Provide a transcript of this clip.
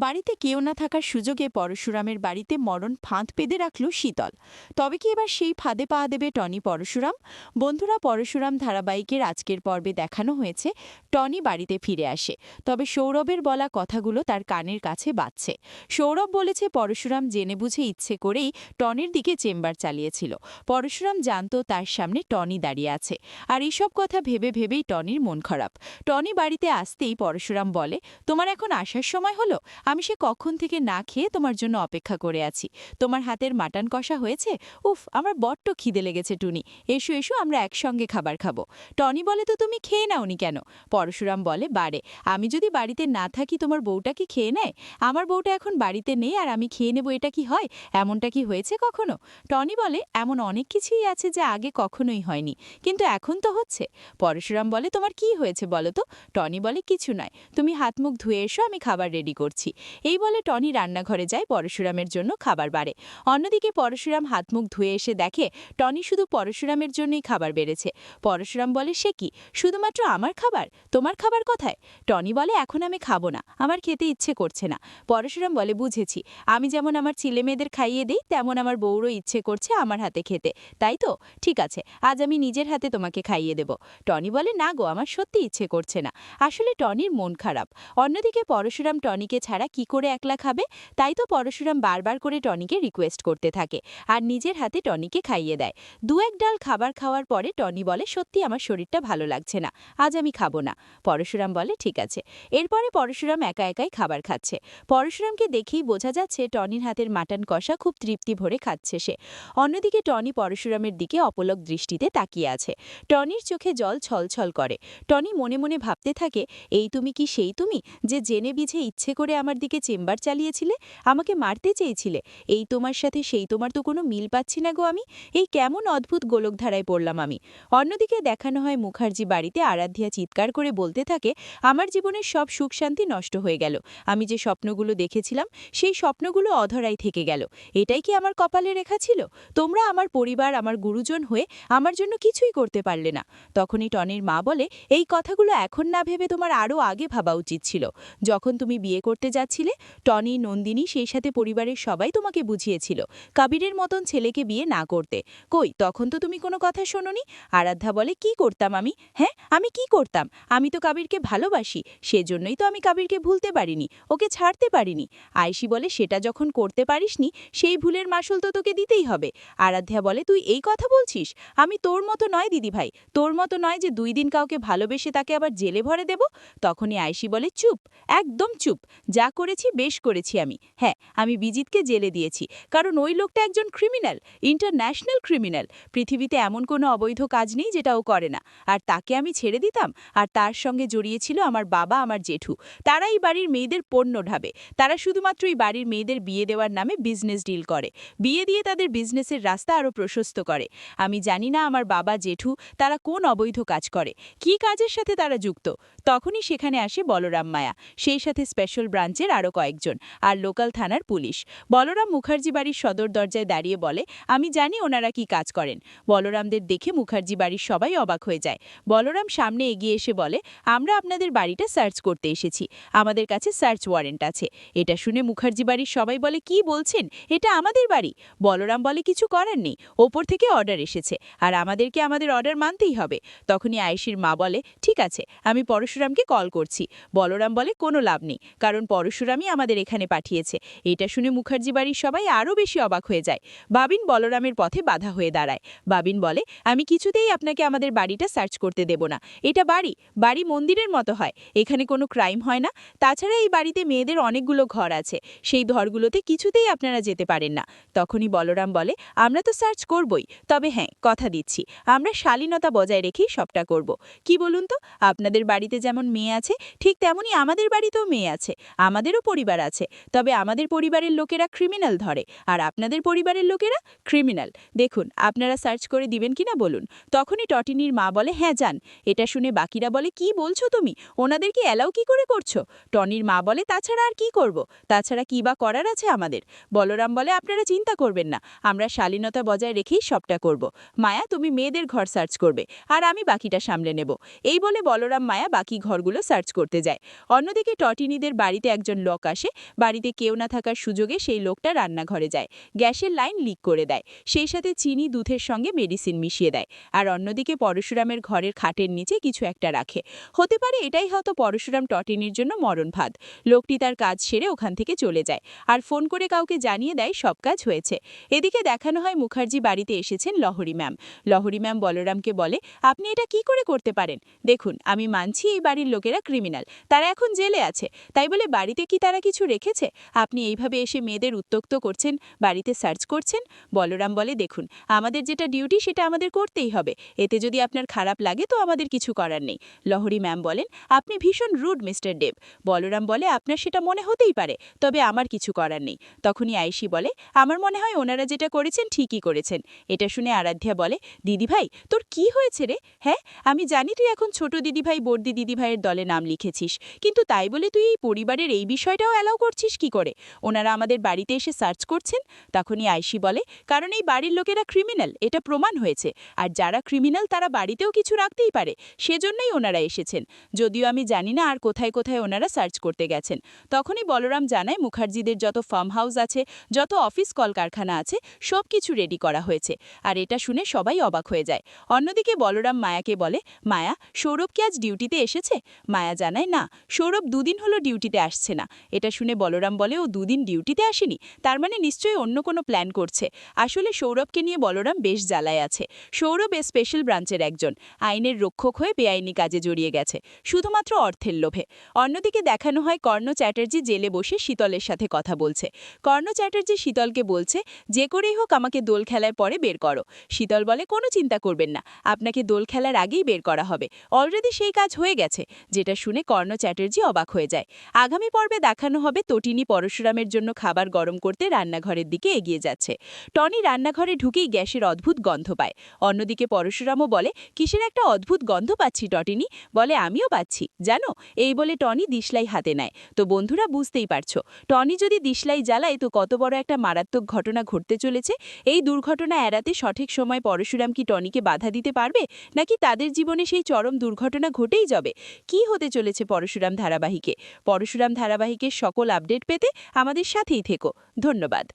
বাড়িতে কেউ না থাকার সুযোগে পরশুরামের বাড়িতে মরণ ফাঁদ পেতে রাখল শীতল। তবে কি এবার সেই ফাঁদে পা দেবে টনি পরশুরাম? বন্ধুরা, পরশুরাম ধারাবাহিকের আজকের পর্বে দেখানো হয়েছে টনি বাড়িতে ফিরে আসে। তবে সৌরভের বলা কথাগুলো তার কানের কাছে বাজছে। সৌরভ বলেছে পরশুরাম জেনে বুঝে ইচ্ছে করেই টনির দিকে চেম্বার চালিয়েছিল। পরশুরাম জানতো তার সামনে টনি দাঁড়িয়ে আছে, আর এইসব কথা ভেবে ভেবেই টনির মন খারাপ। টনি বাড়িতে আসতেই পরশুরাম বলে, তোমার এখন আসার সময় হলো? আমি সে কখন থেকে না খেয়ে তোমার জন্য অপেক্ষা করে আছি। তোমার হাতের মাটন কষা হয়েছে? উফ, আমার বড্ড খিদে লেগেছে টুনি। এসো এসো, আমরা একসঙ্গে খাবার খাবো। টনি বলে, তো তুমি খেয়ে নাওনি কেন? পরশুরাম বলে, বারে, আমি যদি বাড়িতে না থাকি তোমার বউটা কি খেয়ে নেয়? আমার বউটা এখন বাড়িতে নেই আর আমি খেয়ে নেব, এটা কি হয়? এমনটা কি হয়েছে কখনো? টনি বলে, এমন অনেক কিছুই আছে যা আগে কখনোই হয়নি, কিন্তু এখন তো হচ্ছে। পরশুরাম বলে, তোমার কি হয়েছে বলো তো? টনি বলে, কিছু নয়, তুমি হাত মুখ ধুয়ে এসো, আমি খাবার রেডি করছি। এই বলে টনি রান্নাঘরে যায় পরশুরামের জন্য খাবার বাড়ে। অন্যদিকে পরশুরাম হাত মুখ ধুয়ে এসে দেখে টনি শুধু পরশুরামের জন্যই খাবার বেড়েছে। পরশুরাম বলে, সে কি, শুধুমাত্র আমার খাবার? তোমার খাবার কোথায়? টনি বলে, এখন আমি খাবো না, আমার খেতে ইচ্ছে করছে না। পরশুরাম বলে, বুঝেছি, আমি যেমন আমার ছেলেমেয়েদের খাইয়ে দিই তেমন আমার বউরও ইচ্ছে করছে আমার হাতে খেতে, তাই তো? ঠিক আছে, আজ আমি নিজের হাতে তোমাকে খাইয়ে দেব। টনি বলে, না গো, আমার সত্যি ইচ্ছে করছে না। আসলে টনির মন খারাপ। অন্যদিকে পরশুরাম টনিকে ছাড়া কি করে একলা খাবে? তাই তো পরশুরাম বারবার করে টনিকে রিকোয়েস্ট করতে থাকে আর নিজের হাতে টনিকে খাইয়ে দেয়। দু এক ডাল খাবার খাওয়ার পরে টনি বলে, সত্যি আমার শরীরটা ভালো লাগছে না, আজ আমি খাবো না। পরশুরাম বলে, ঠিক আছে। এরপরে পরশুরাম একা একাই খাবার খাচ্ছে। পরশুরামকে দেখেই বোঝা যাচ্ছে টনির হাতের মাটন কষা খুব তৃপ্তি ভরে খাচ্ছে সে। অন্যদিকে টনি পরশুরামের দিকে অপলক দৃষ্টিতে তাকিয়ে আছে। টনির চোখে জল ছলছল করে। টনি মনে মনে ভাবতে থাকে, এই তুমি কি সেই তুমি যে জেনে বিঝে ইচ্ছে করে আমার দিকে চেম্বার চালিয়েছিলে, আমাকে মারতে চেয়েছিলে? এই তোমার সাথে সেই তোমার তো কোনো মিল পাচ্ছি না গো আমি। এই কেমন অদ্ভুত গোলকধারায় পড়লাম আমি। অন্যদিকে দেখানো হয় মুখার্জি বাড়িতে আরাধ্যা চিৎকার করে বলতে থাকে, আমার জীবনের সব সুখ শান্তি নষ্ট হয়ে গেল। আমি যে স্বপ্নগুলো দেখেছিলাম সেই স্বপ্নগুলো অধরাই থেকে গেল। এটাই কি আমার কপালে রেখা ছিল? তোমরা আমার পরিবার, আমার গুরুজন হয়ে আমার জন্য কিছুই করতে পারলে না। তখনই টনির মা বলে, এই কথাগুলো এখন না ভেবে তোমার আরও আগে ভাবা উচিত ছিল। যখন তুমি বিয়ে করতে যাচ্ছিলে, টনি, নন্দিনী, সেই সাথে পরিবারের সবাই তোমাকে বুঝিয়েছিল কাবিরের মতন ছেলেকে বিয়ে না করতে। কই, তখন তো তুমি কোনো কথা শোনোনি। আরাধ্যা বলে, কি করতাম আমি? হ্যাঁ, আমি কি করতাম? আমি তো কাবিরকে ভালোবাসি, সেজন্যই তো আমি কাবিরকে ভুলতে পারিনি, ওকে ছাড়তে পারিনি। আয়েশি বলে, সেটা যখন করতে পারিসনি সেই ভুলের মাসুল তো তোকে দিতেই হবে। আরাধ্যা বলে, তুই এই কথা বলছিস? আমি তোর মতো নয় দিদিভাই, তোর মতো নয় যে 2 দিন কাউকে ভালোবেসে তাকে আবার জেলে ভরে দেব। তখনই আয়েশি বলে, চুপ, একদম চুপ। যা করেছি বেশ করেছি আমি। হ্যাঁ, আমি বিজিতকে জেলে দিয়েছি, কারণ ওই লোকটা একজন ক্রিমিনাল, ইন্টারন্যাশনাল ক্রিমিনাল। পৃথিবীতে এমন কোনো অবৈধ কাজ নেই যেটা ও করে না। আর তাকে আমি ছেড়ে দিতাম? আর তার সঙ্গে জড়িয়ে ছিল আমার বাবা, আমার জেঠু। তারা এই বাড়ির মেয়েদের পণ্য ঢাবে। তারা শুধুমাত্র এই বাড়ির মেয়েদের বিয়ে দেওয়ার নামে বিজনেস ডিল করে। বিয়ে দিয়ে তাদের বিজনেসের রাস্তা আরও প্রশস্ত করে। আমি জানি না আমার বাবা, জেঠু তারা কোন অবৈধ কাজ করে, কী কাজের সাথে তারা যুক্ত। তখনই সেখানে আসে বলরাম মায়া, সেই সাথে স্পেশাল ব্রাঞ্চের আরও কয়েকজন, আর লোকাল থানার পুলিশ। বলরাম মুখার্জি বাড়ির সদর দরজায় দাঁড়িয়ে বলে, আমি জানি ওনারা কি কাজ করেন। বলরামদের দেখে মুখার্জি বাড়ির সবাই অবাক হয়ে যায়। বলরাম সামনে এগিয়ে এসে বলে, আমরা আপনাদের বাড়িটা সার্চ করতে এসেছি, আমাদের কাছে সার্চ ওয়ারেন্ট আছে। এটা শুনে মুখার্জি বাড়ির সবাই বলে, কি বলছেন, এটা আমাদের বাড়ি? বলরাম বলে, কিছু করার নেই, ওপর থেকে অর্ডার এসেছে, আর আমাদেরকে আমাদের অর্ডার মানতেই হবে। তখনই আয়েশির মা বলে, ঠিক আছে, আমি পরশুরামকে কল করছি। বলরাম বলে, কোনো লাভ নেই, কারণ পরশুরামই আমাদের এখানে পাঠিয়েছে। এটা শুনে মুখার্জি বাড়ির সবাই আরও বেশি অবাক হয়ে যায়। বাবিন বলরামের পথে বাধা হয়ে দাঁড়ায়। বাবিন বলে, আমি কিছুতেই আপনাকে আমাদের বাড়িটা সার্চ করতে দেব না। এটা বাড়ি, বাড়ি মন্দিরের মতো হয়, এখানে কোনো ক্রাইম হয় না। তাছাড়া এই বাড়িতে মেয়েদের অনেকগুলো ঘর আছে, সেই ঘরগুলোতে কিছুতেই আপনারা যেতে পারেন না। তখনই বলরাম বলে, আমরা তো সার্চ করবই, তবে হ্যাঁ, কথা দিচ্ছি, আমরা শালীনতা বজায় রেখেই সবটা করব। কি বলুন তো, আপনাদের বাড়িতে যেমন মেয়ে আছে ঠিক তেমনই আমাদের বাড়িতেও মেয়ে আছে, আমাদেরও পরিবার আছে। তবে আমাদের পরিবারের লোকেরা ক্রিমিনাল ধরে, আর আপনাদের পরিবারের লোকেরা ক্রিমিনাল। দেখুন, আপনারা সার্চ করে দিবেন কিনা বলুন। তখনই টটিনির মা বলে, হ্যাঁ যান। এটা শুনে বাকিরা বলে, কি বলছো তুমি, ওনাদেরকে অ্যালাউ কি করে করছো? টনির মা বলে, তাছাড়া আর কি করব, তাছাড়া কি বা করার আছে আমাদের? বলরাম বলে, আপনারা চিন্তা করবেন না, আমরা শালীনতা বজায় রেখেই সবটা করব। মায়া, তুমি মেয়েদের ঘর সার্চ করবে, আর আমি বাকিটা সামলে নেব। এই বলে বলরাম মায়া বাকি ঘরগুলো সার্চ করতে যায়। অন্যদিকে টটিনিদের বাড়িতে এক একজন লোক আসে। বাড়িতে কেউ না থাকার সুযোগে সেই লোকটা রান্নাঘরে যায়, গ্যাসের লাইন লিক করে দেয়, সেই সাথে চিনি দুধের সঙ্গে মেডিসিন মিশিয়ে দেয়। আর অন্যদিকে পরশুরামের ঘরের খাটের নিচে কিছু একটা রাখে। হতে পারে এটাই হয়তো পরশুরাম টটিনির জন্য মরণ ভাত। লোকটি তার কাজ সেরে ওখান থেকে চলে যায় আর ফোন করে কাউকে জানিয়ে দেয় সব কাজ হয়েছে। এদিকে দেখানো হয় মুখার্জি বাড়িতে এসেছেন লহরী ম্যাম। লহরী ম্যাম বলরামকে বলে, আপনি এটা কি করে করতে পারেন? দেখুন, আমি মানছি এই বাড়ির লোকেরা ক্রিমিনাল, তারা এখন জেলে আছে, তাই বলে বাড়িতে কি তারা কিছু রেখেছে? আপনি এইভাবে এসে মেয়েদের উত্ত্যক্ত করছেন, বাড়িতে সার্চ করছেন। বলরাম বলে, দেখুন, আমাদের যেটা ডিউটি সেটা আমাদের করতেই হবে, এতে যদি আপনার খারাপ লাগে তো আমাদের কিছু করার নেই। লহরী ম্যাম বলেন, আপনি ভীষণ রুড মিস্টার দেব। বলরাম বলে, আপনার সেটা মনে হতেই পারে, তবে আমার কিছু করার নেই। তখনই আয়েশি বলে, আমার মনে হয় ওনারা যেটা করেছেন ঠিকই করেছেন। এটা শুনে আরাধ্যা বলে, দিদিভাই তোর কি হয়েছে রে? হ্যাঁ, আমি জানি তুই এখন ছোট দিদিভাই বর্দি দিদিভাইয়ের দলে নাম লিখেছিস, কিন্তু তাই বলে তুই এই পরিবারের এই বিষয়টাও অ্যালাউ করছিস কি করে? ওনারা আমাদের বাড়িতে এসে সার্চ করছেন। তখনই আয়েশি বলে, কারণ এই বাড়ির লোকেরা ক্রিমিনাল, এটা প্রমাণ হয়েছে, আর যারা ক্রিমিনাল তারা বাড়িতেও কিছু রাখতেই পারে, সেজন্যই ওনারা এসেছেন। যদিও আমি জানি না আর কোথায় কোথায় ওনারা সার্চ করতে গেছেন। তখনই বলরাম জানায়, মুখার্জিদের যত ফার্ম হাউস আছে, যত অফিস কলকারখানা আছে, সব কিছু রেডি করা হয়েছে। আর এটা শুনে সবাই অবাক হয়ে যায়। অন্যদিকে বলরাম মায়াকে বলে, মায়া, সৌরভ কি আজ ডিউটিতে এসেছে? মায়া জানায়, না, সৌরভ দুদিন হলো ডিউটিতে আসছে না। এটা শুনে বলরাম বলে, ও দুদিন ডিউটিতে আসেনি, তার মানে নিশ্চয়ই অন্য কোনো প্ল্যান করছে। আসলে সৌরভকে নিয়ে বলরাম বেশ জ্বালায় আছে। সৌরভ এ স্পেশাল ব্রাঞ্চের একজন, আইনের রক্ষক হয়ে বেআইনি কাজে জড়িয়ে গেছে, শুধুমাত্র অর্থের লোভে। অন্যদিকে দেখানো হয় কর্ণ চ্যাটার্জি জেলে বসে শীতলের সাথে কথা বলছে। কর্ণ চ্যাটার্জি শীতলকে বলছে, যে করেই হোক আমাকে দোল খেলার পরে বের করো। শীতল বলে, কোনো চিন্তা করবেন না, আপনাকে দোল খেলার আগেই বের করা হবে, অলরেডি সেই কাজ হয়ে গেছে। যেটা শুনে কর্ণ চ্যাটার্জি অবাক হয়ে যায়। আগামী পর্বে দেখানো হবে তটিনী পরশুরামের জন্য খাবার গরম করতে রান্নাঘরের দিকে এগিয়ে যাচ্ছে। টনি রান্নাঘরে ঢুকেই গ্যাসের অদ্ভুত গন্ধ পায়। অন্যদিকে পরশুরামও বলে, কিসের একটা অদ্ভুত গন্ধ পাচ্ছি টটিনী? বলে, আমিও পাচ্ছি জানো। এই বলে টনি দিশলাই হাতে নেয়। তো বন্ধুরা, বুঝতেই পারছো, টনি যদি দিশলাই জ্বালায় তো কত বড় একটা মারাত্মক ঘটনা ঘটতে চলেছে। এই দুর্ঘটনা এড়াতে সঠিক সময় পরশুরাম কি টনিকে বাধা দিতে পারবে, নাকি তাদের জীবনে সেই চরম দুর্ঘটনা ঘটেই যাবে? কি হতে চলেছে পরশুরাম ধারাবাহিকে? পরশুরাম ধারাবাহিকের সকল আপডেট পেতে আমাদের সাথেই থেকো। ধন্যবাদ।